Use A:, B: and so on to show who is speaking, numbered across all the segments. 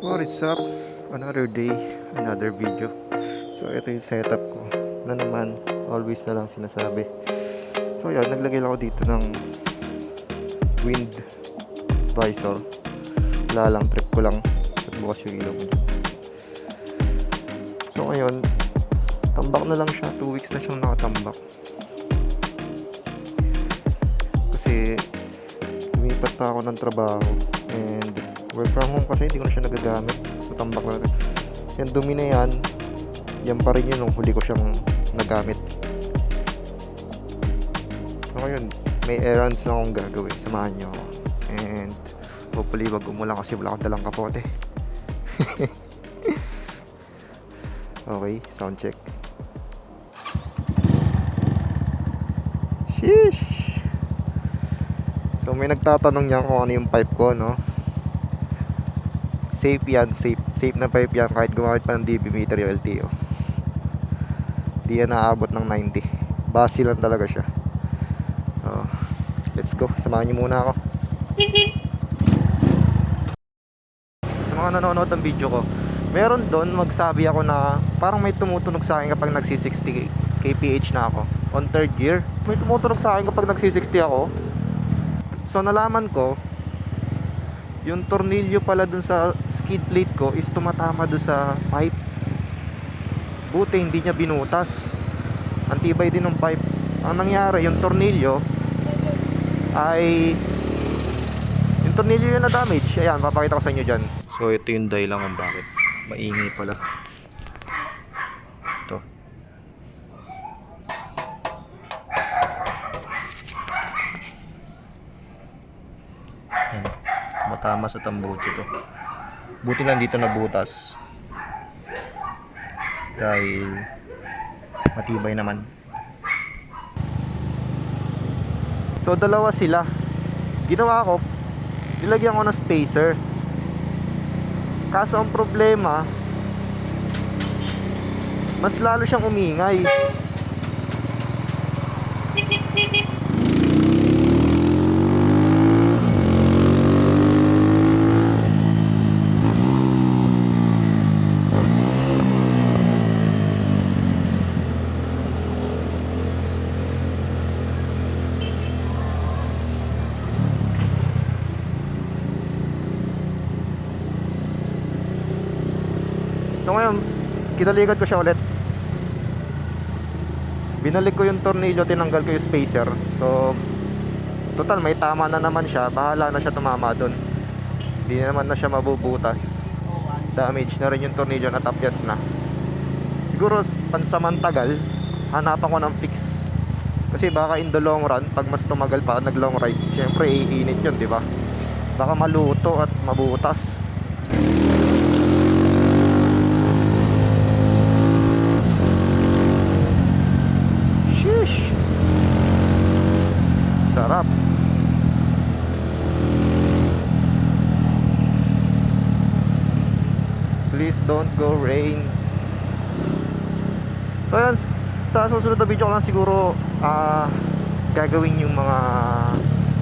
A: What is up? Another day, another video. So ito yung setup ko na naman, always na lang sinasabi. So yan, naglagay lang ako dito ng wind visor. Wala lang, trip ko lang at bukas yung ilog niya. So ngayon, tambak na lang siya. 2 weeks na siyang nakatambak. Kasi lumipat na ako ng trabaho and work from home kasi hindi ko na siya nagagamit. So tambak na. Yan dumi na yan. Yan pa rin yun nung huli ko siyang nagamit. So ngayon, may errands na akong gagawin. Samahan niyo ako. And hopefully wag umulan kasi wala akong dalang kapote. Okay, sound check. Sheesh! So may nagtatanong niya kung ano yung pipe ko, no? Safe yan, safe na pipe yan kahit gumamit pa ng DB meter yung LTO. Di yan naabot ng 90. Basi lang talaga siya. Let's go, samahan niyo muna ako. Sa mga nanonood ng video ko, meron doon magsabi ako na parang may tumutunog sa akin kapag nagsi 60 kph na ako on third gear. May tumutunog sa akin kapag nagsi 60 ako. So nalaman ko yung tornilyo pala dun sa skid plate ko is tumatama dun sa pipe. Buti hindi niya binutas. Antibay din ng pipe. Ang nangyari, yung tornilyo yung tornilyo yung na-damage. Ayan, papakita ko sa inyo dyan. So ito yung dahilan kung bakit maingay pala. Ito. Ayan. Matama sa tambucho to. Buti lang dito nabutas. Dahil matibay naman. So dalawa sila. Ginawa ko, nilagyan ko ng spacer. Kaso ang problema, mas lalo siyang umingay. So ngayon, kinalikat ko siya ulit. Binalik ko yung tornilyo, tinanggal ko yung spacer. So total may tama na naman siya. Bahala na siya tumama doon. Hindi naman na siya mabubutas. Damage na rin yung tornilyo, natapyas na. Siguro pansamantagal, hanapan ko ng fix. Kasi baka in the long run, pag mas tumagal pa nag long ride, syempre iinit yun, di ba? Baka maluto at mabutas. Sarap. Please don't go rain. So yan, sa susunod na video ko lang siguro gagawin yung mga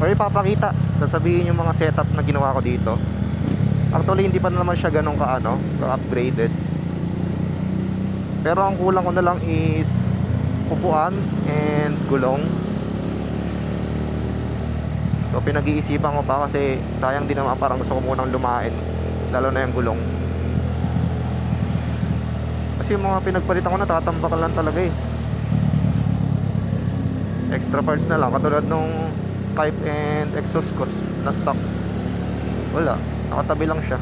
A: or ipapakita, sasabihin yung mga setup na ginawa ko dito. Actually hindi pa naman siya ganun ka-upgraded. Pero ang kulang ko na lang is upuan and gulong. So pinag-iisipan ko pa kasi sayang din naman, parang gusto ko munang lumain, lalo na yung gulong. Kasi yung mga pinagpalitan ko natatambakan lang talaga eh. Extra parts na lang, katulad nung pipe and exhaust ko na stock. Wala, nakatabi lang siya.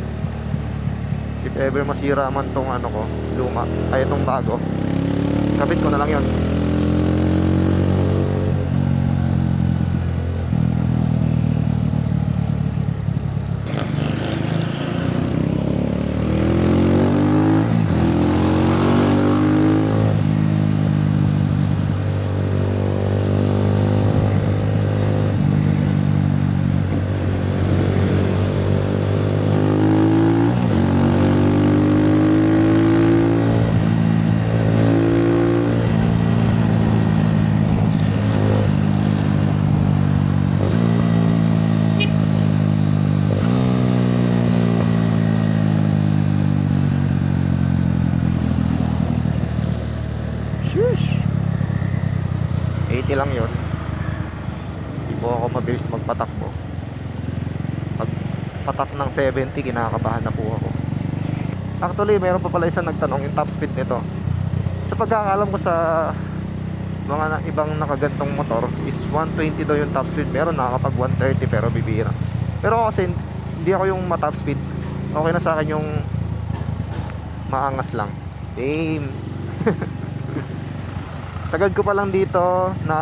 A: If ever masira man tong ano ko, luma, ay itong bago, kabit ko na lang yon. lang yon. Hindi po ako mabilis magpatakbo. Pag patak ng 70, kinakabahan na po ako. Actually, meron pa pala isang nagtanong yung top speed nito. Sa pagkakaalam ko sa mga ibang nakagantong motor is 120 daw yung top speed. Meron nakakapag 130 pero bibira. Pero kasi hindi ako yung ma-top speed. Okay na sa akin yung maangas lang. Same. Sagad ko pa lang dito na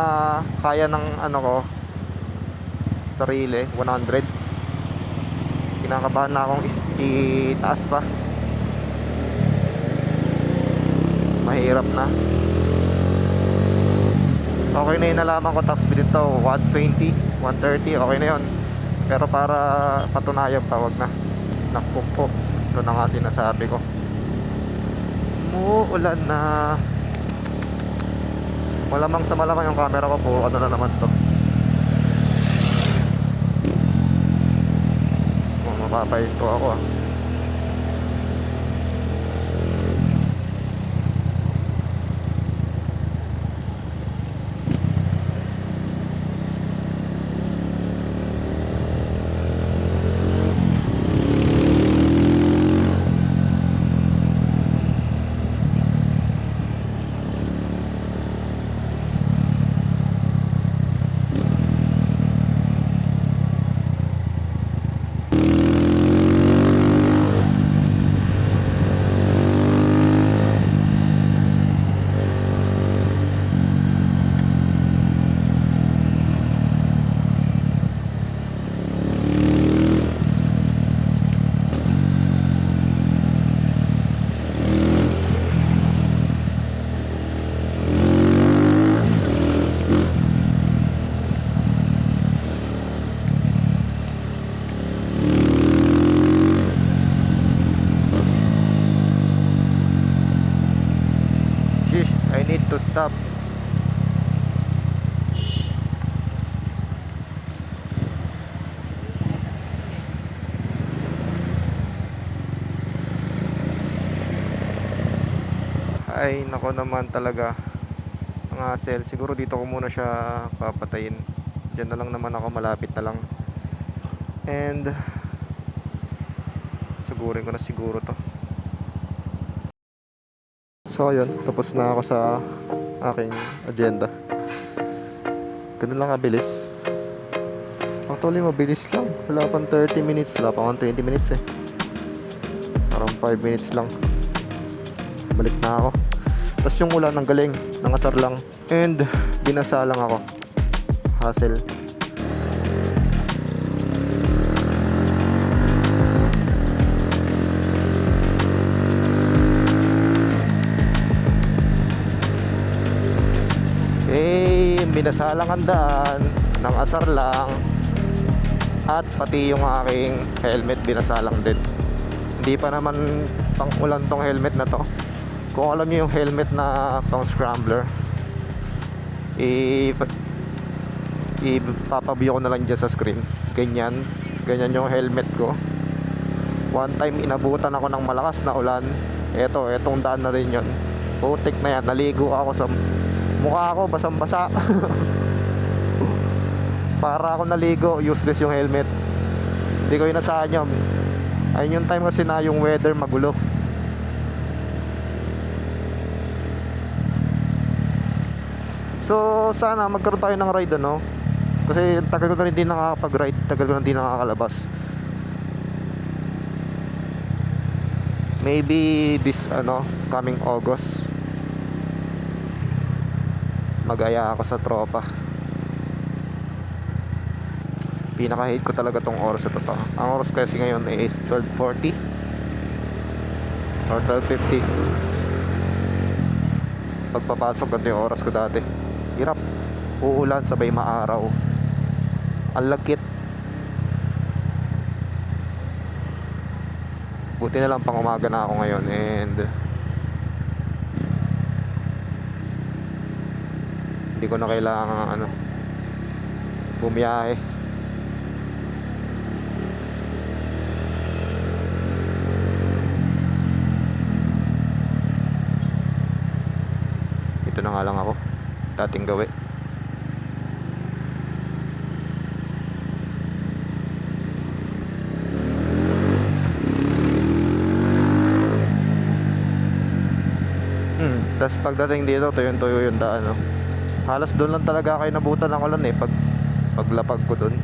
A: kaya ng ano ko sarili 100. Kinakabahan na akong itaas pa. Mahirap na. Okay na yung nalaman ko top speed nito 120, 130, okay na yun. Pero para patunayan pa, wag na. Nakpumpo. Ito na nga sinasabi ko. Umuulan na. Malamang sa malamang yung camera ko po. Ano na naman to. Mapapahit ko ako ah. I need to stop. Ay nako naman talaga ang hassle. Siguro dito ko muna siya papatayin. Diyan na lang naman ako, malapit na lang. And sigurin ko na siguro to. So ayun, tapos na ako sa aking agenda. Ganun lang kabilis. Actually mabilis lang. Wala pang 30 minutes. Wala pang 20 minutes eh. Parang 5 minutes lang. Balik na ako. Tapos yung ulan ng galing. Nangasar lang. And binasa lang ako. Hassle. Binasalang ang daan, nang asar lang, at pati yung aking helmet binasalang din. Hindi pa naman pang ulan tong helmet na to. Kung alam niyo yung helmet na pang scrambler, ipapaview ko na lang dyan sa screen. Ganyan yung helmet ko. One time inabutan ako ng malakas na ulan. Etong daan na rin yun. Putik na yan, naligo ako sa mukha ako, basang-basa. Para ako naligo, useless yung helmet. Hindi ko inasahan yun. Ayun yung time kasi na yung weather magulo. So sana magkaroon tayo ng ride ano. Kasi tagal ko na rin din nakakapag-ride. Tagal ko na din nakakalabas. Maybe this coming August mag-aya ako sa tropa. Pinaka-hate ko talaga tong oras na to. Ang oras kasi ngayon is 12:40 or 12:50. Pagpapasok ganito yung oras ko dati. Hirap. Uulan sabay maaraw. Ang lagkit. Buti na lang pang umaga na ako ngayon. And hindi ko na kailangan bumiyahe. Ito na nga lang ako dating gawi. Tas pagdating dito, tuyong-tuyo yung daan, no? Halos doon lang talaga kayo nabutan ng ulan eh, paglapag ko doon.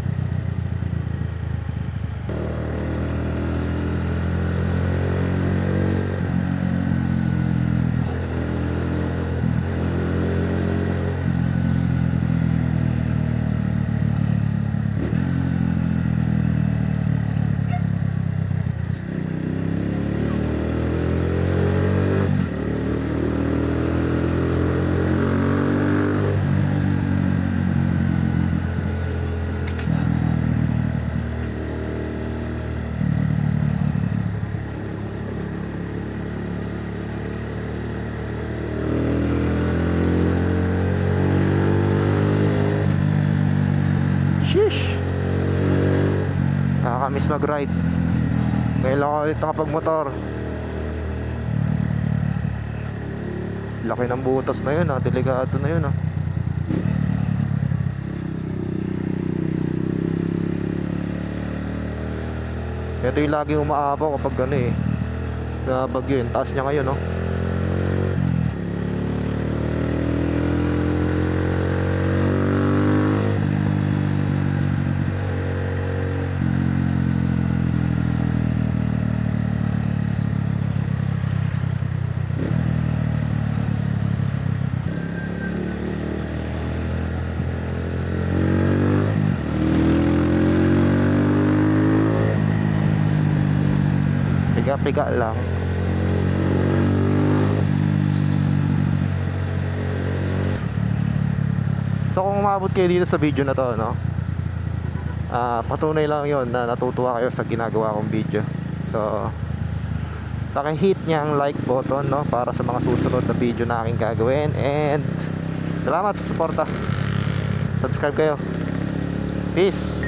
A: Sheesh, nakakamiss mag-ride. Ngayon lang ako ulit nakapag-motor. Laki ng butas na yun, delikado na yun. Ito yung laging umaapaw kapag gano eh, na bagyo yun. Taas niya ngayon, no? Piga lang. So kung umabot kayo dito sa video na to, no, patunay lang yon na natutuwa kayo sa ginagawa kong video. So paki-hit niya ang like button, no, para sa mga susunod na video na aking gagawin. And salamat sa suporta. Subscribe kayo. Peace.